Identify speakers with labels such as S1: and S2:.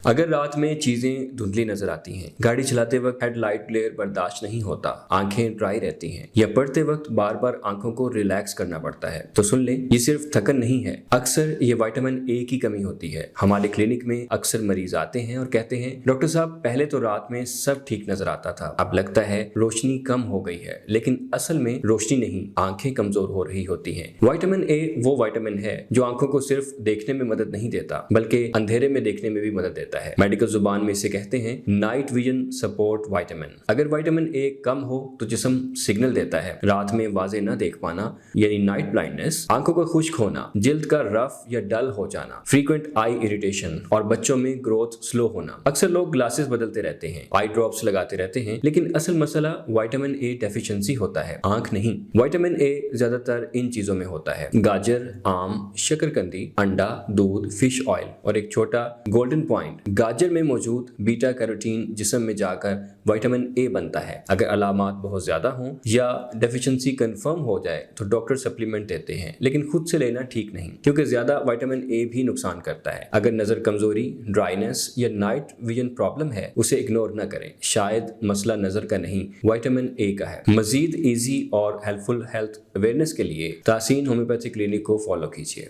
S1: अगर रात में चीजें धुंधली नजर आती हैं, गाड़ी चलाते वक्त हेडलाइट ग्लेयर बर्दाश्त नहीं होता, आंखें ड्राई रहती हैं या पढ़ते वक्त बार बार आंखों को रिलैक्स करना पड़ता है, तो सुन ले, ये सिर्फ थकन नहीं है। अक्सर ये विटामिन ए की कमी होती है। हमारे क्लिनिक में अक्सर मरीज आते हैं और कहते हैं, डॉक्टर साहब पहले तो रात में सब ठीक नजर आता था, अब लगता है रोशनी कम हो गई है, लेकिन असल में रोशनी नहीं, आंखें कमजोर हो रही होती हैं। विटामिन ए वो विटामिन है जो आंखों को सिर्फ देखने में मदद नहीं देता, बल्कि अंधेरे में देखने में भी मदद देता है। मेडिकल जुबान में इसे कहते हैं नाइट विजन सपोर्ट विटामिन। अगर विटामिन ए कम हो तो जिस्म सिग्नल देता है। रात में वाजे न देख पाना यानी नाइट ब्लाइंडनेस, आंखों का खुश्क होना, जिल्द का रफ या डल हो जाना, फ्रीक्वेंट आई इरिटेशन और बच्चों में ग्रोथ स्लो होना। अक्सर लोग ग्लासेस बदलते रहते हैं, आई ड्रॉप्स लगाते रहते हैं, लेकिन असल मसला विटामिन ए डेफिशिएंसी होता है, आंख नहीं। विटामिन ए ज्यादातर इन चीजों में होता है: गाजर, आम, शकरकंदी, अंडा, दूध, फिश ऑयल और एक छोटा गोल्डन पॉइंट, गाजर में मौजूद बीटा कैरोटीन जिस्म में जाकर विटामिन ए बनता है। अगर अलामात बहुत ज्यादा हों या डेफिशिएंसी कंफर्म हो जाए तो डॉक्टर सप्लीमेंट देते हैं, लेकिन खुद से लेना ठीक नहीं, क्योंकि ज्यादा विटामिन ए भी नुकसान करता है। अगर नजर कमजोरी, ड्राइनेस या नाइट विजन प्रॉब्लम है, उसे इग्नोर न करें। शायद मसला नजर का नहीं, विटामिन ए का है। मजीद इजी और हेल्पफुल हेल्थ अवेयरनेस के लिए तासीन होम्योपैथी क्लिनिक को फॉलो कीजिए।